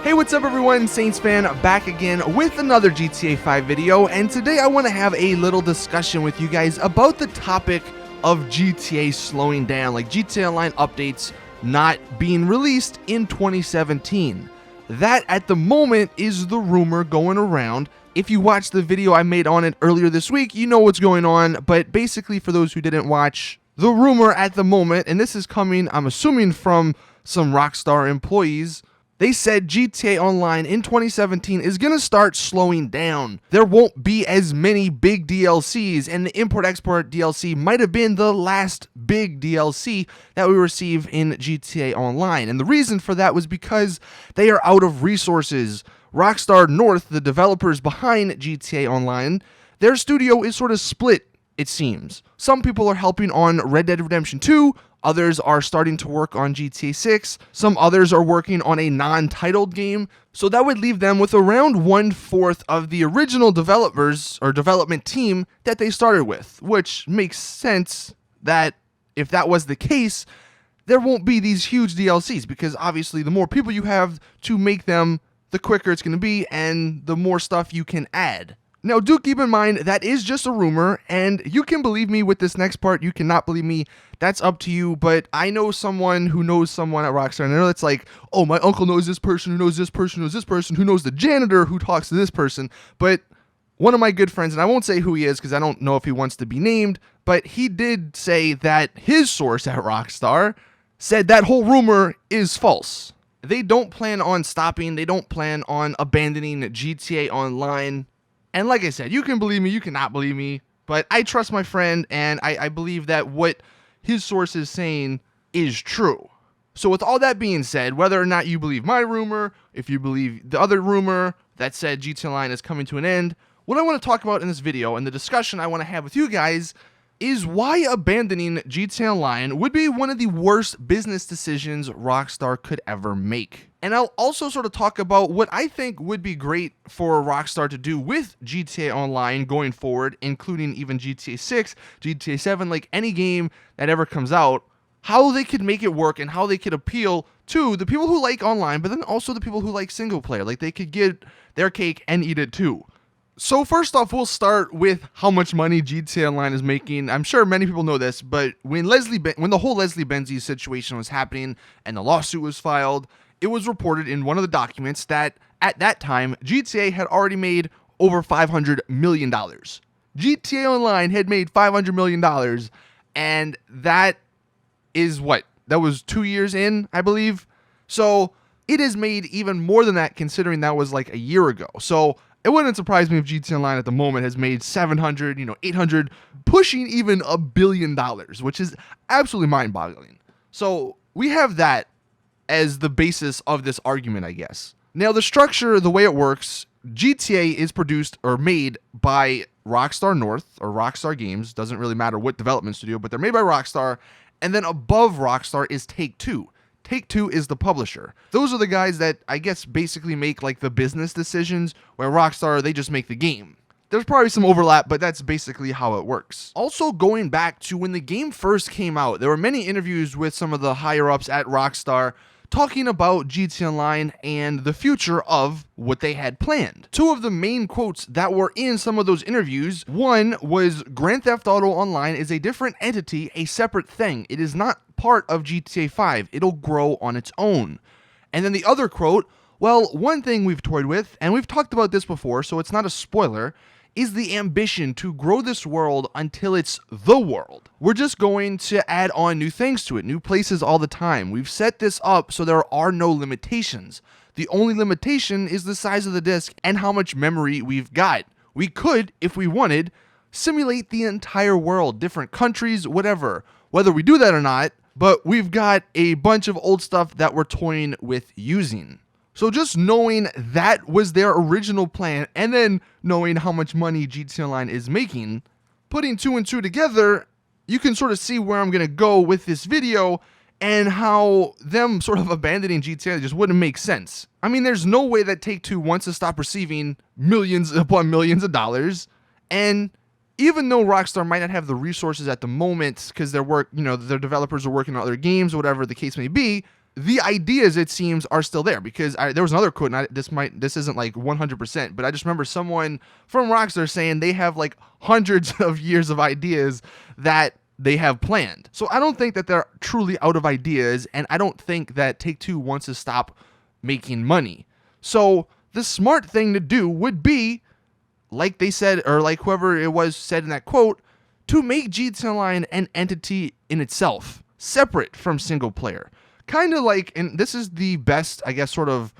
Hey, what's up everyone, Saintsfan back again with another GTA 5 video, and today I want to have a little discussion with you guys about the topic of GTA slowing down, like GTA Online updates not being released in 2017. That at the moment is the rumor going around. If you watched the video I made on it earlier this week, you know what's going on, but basically for those who didn't watch, the rumor at the moment, and this is coming, I'm assuming, from some Rockstar employees, they said GTA Online in 2017 is going to start slowing down. There won't be as many big DLCs, and the import-export DLC might have been the last big DLC that we receive in GTA Online. And the reason for that was because they are out of resources. Rockstar North, the developers behind GTA Online, their studio is sort of split, it seems. Some people are helping on Red Dead Redemption 2, others are starting to work on GTA 6, some others are working on a non-titled game, so that would leave them with around 1/4 of the original developers or development team that they started with, which makes sense that if that was the case, there won't be these huge DLCs, because obviously the more people you have to make them, the quicker it's going to be and the more stuff you can add. Now, do keep in mind, that is just a rumor, and you can believe me with this next part, you cannot believe me, that's up to you, but I know someone who knows someone at Rockstar, and I know it's like, oh, my uncle knows this person, who knows this person, who knows this person, who knows the janitor who talks to this person, but one of my good friends, and I won't say who he is because I don't know if he wants to be named, but he did say that his source at Rockstar said that whole rumor is false. They don't plan on stopping, they don't plan on abandoning GTA Online. And like I said, you can believe me, you cannot believe me, but I trust my friend, and I believe that what his source is saying is true. So with all that being said, whether or not you believe my rumor, if you believe the other rumor that said GTA Online is coming to an end, what I want to talk about in this video, and the discussion I want to have with you guys, is why abandoning GTA Online would be one of the worst business decisions Rockstar could ever make. And I'll also sort of talk about what I think would be great for Rockstar to do with GTA Online going forward, including even GTA 6, GTA 7, like any game that ever comes out, how they could make it work and how they could appeal to the people who like online, but then also the people who like single player. Like they could get their cake and eat it too. So first off, we'll start with how much money GTA Online is making. I'm sure many people know this, but when the whole Leslie Benzies situation was happening and the lawsuit was filed, it was reported in one of the documents that at that time, GTA had already made over $500 million. GTA Online had made $500 million, and that is what? That was 2 years in, I believe. So it has made even more than that, considering that was like a year ago. So it wouldn't surprise me if GTA Online at the moment has made 700, 800, pushing even $1 billion, which is absolutely mind-boggling. So we have that as the basis of this argument, I guess. Now, the structure, the way it works, GTA is produced or made by Rockstar North or Rockstar Games. Doesn't really matter what development studio, but they're made by Rockstar. And then above Rockstar is Take-Two. Take-Two is the publisher. Those are the guys that, I guess, basically make like the business decisions, where Rockstar, they just make the game. There's probably some overlap, but that's basically how it works. Also, going back to when the game first came out, there were many interviews with some of the higher-ups at Rockstar talking about GTA Online and the future of what they had planned. Two of the main quotes that were in some of those interviews, one was, Grand Theft Auto Online is a different entity, a separate thing. It is not part of GTA 5. It'll grow on its own. And then the other quote, well, one thing we've toyed with, and we've talked about this before, so it's not a spoiler, is the ambition to grow this world until it's the world. We're just going to add on new things to it, new places all the time. We've set this up so there are no limitations. The only limitation is the size of the disk and how much memory we've got. We could, if we wanted, simulate the entire world, different countries, whatever. Whether we do that or not, but we've got a bunch of old stuff that we're toying with using. So just knowing that was their original plan, and then knowing how much money GTA Online is making, putting two and two together, you can sort of see where I'm going to go with this video, and how them sort of abandoning GTA just wouldn't make sense. I mean, there's no way that Take-Two wants to stop receiving millions upon millions of dollars, and even though Rockstar might not have the resources at the moment because their developers are working on other games, whatever the case may be, the ideas, it seems, are still there, because there was another quote, and this isn't like 100%, but I just remember someone from Rockstar saying they have like hundreds of years of ideas that they have planned. So I don't think that they're truly out of ideas, and I don't think that Take-Two wants to stop making money. So the smart thing to do would be, like they said, or like whoever it was said in that quote, to make GTA Online an entity in itself, separate from single player. Kind of like, and this is the best, I guess, sort of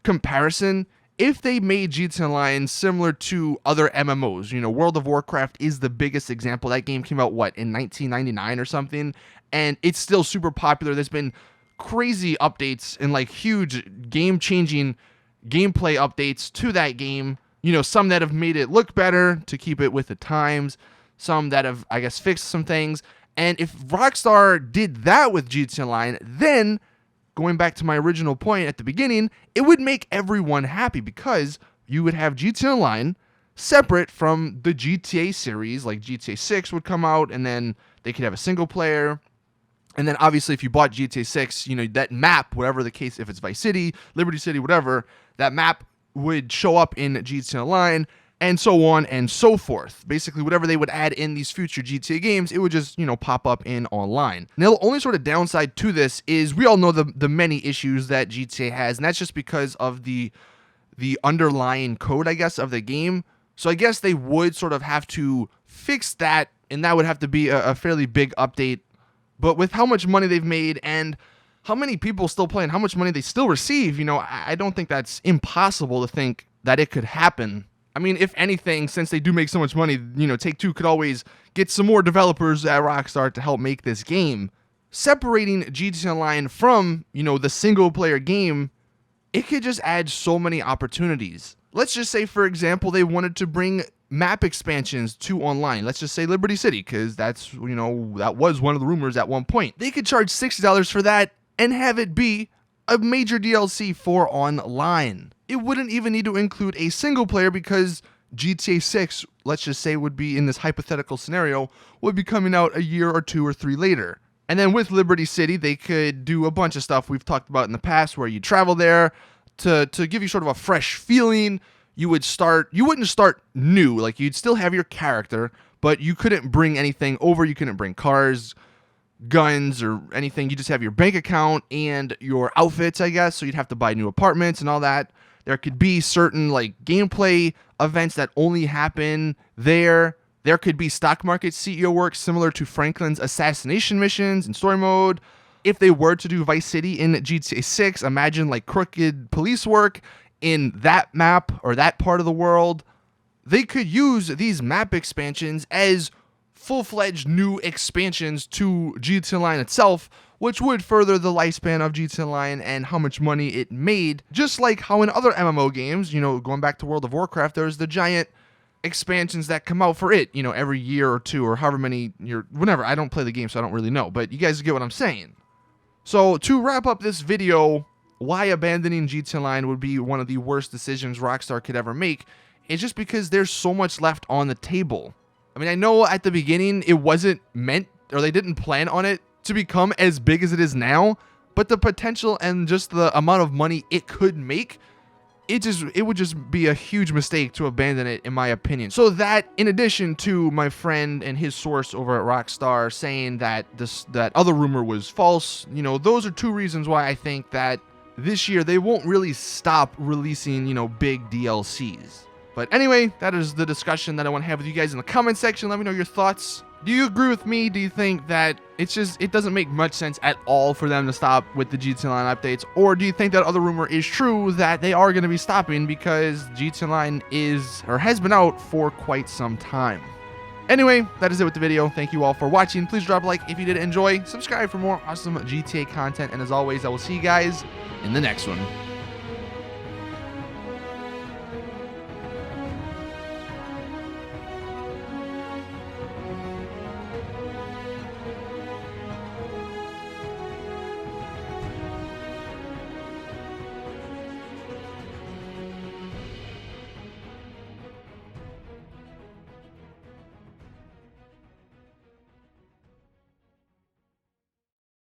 comparison, if they made GTA Online similar to other MMOs. You know, World of Warcraft is the biggest example. That game came out, what, in 1999 or something? And it's still super popular. There's been crazy updates and like huge game-changing gameplay updates to that game. You know, some that have made it look better to keep it with the times. Some that have, I guess, fixed some things. And if Rockstar did that with GTA Online, then, going back to my original point at the beginning, it would make everyone happy, because you would have GTA Online separate from the GTA series. Like GTA 6 would come out, and then they could have a single player. And then obviously if you bought GTA 6, you know, that map, whatever the case, if it's Vice City, Liberty City, whatever, that map would show up in GTA Online, and so on and so forth. Basically, whatever they would add in these future GTA games, it would just, you know, pop up in online. Now, the only sort of downside to this is we all know the many issues that GTA has, and that's just because of the underlying code, I guess, of the game. So I guess they would sort of have to fix that, and that would have to be a fairly big update. But with how much money they've made and how many people still play and how much money they still receive, you know, I don't think that's impossible to think that it could happen. I mean, if anything, since they do make so much money, you know, Take-Two could always get some more developers at Rockstar to help make this game. Separating GTA Online from, you know, the single-player game, it could just add so many opportunities. Let's just say, for example, they wanted to bring map expansions to online. Let's just say Liberty City, because that's, you know, that was one of the rumors at one point. They could charge $60 for that and have it be a major DLC for online. It wouldn't even need to include a single player, because GTA 6, let's just say, would be, in this hypothetical scenario, would be coming out a year or 2 or 3 later. And then with Liberty City, they could do a bunch of stuff we've talked about in the past, where you travel there to give you sort of a fresh feeling. You wouldn't start new, like you'd still have your character, but you couldn't bring anything over. You couldn't bring cars, guns, or anything. You just have your bank account and your outfits, I guess. So you'd have to buy new apartments and all that. There could be certain like gameplay events that only happen there. There could be stock market CEO work similar to Franklin's assassination missions in story mode. If they were to do Vice City in GTA 6, imagine like crooked police work in that map or that part of the world. They could use these map expansions as full-fledged new expansions to GTA Online itself, which would further the lifespan of GTA Online and how much money it made. Just like how in other MMO games, you know, going back to World of Warcraft, there's the giant expansions that come out for it, you know, every year or 2 or however many year, whenever. I don't play the game, so I don't really know, but you guys get what I'm saying. So to wrap up this video, why abandoning GTA Online would be one of the worst decisions Rockstar could ever make is just because there's so much left on the table. I mean, I know at the beginning it wasn't meant, or they didn't plan on it to become as big as it is now, but the potential and just the amount of money it could make, it would just be a huge mistake to abandon it, in my opinion. So that, in addition to my friend and his source over at Rockstar saying that that other rumor was false, you know, those are 2 reasons why I think that this year they won't really stop releasing, you know, big DLCs. But anyway, that is the discussion that I want to have with you guys in the comment section. Let me know your thoughts. Do you agree with me? Do you think that it doesn't make much sense at all for them to stop with the GTA Online updates? Or do you think that other rumor is true, that they are going to be stopping because GTA Online is, or has been out for quite some time? Anyway, that is it with the video. Thank you all for watching. Please drop a like if you did enjoy. Subscribe for more awesome GTA content. And as always, I will see you guys in the next one.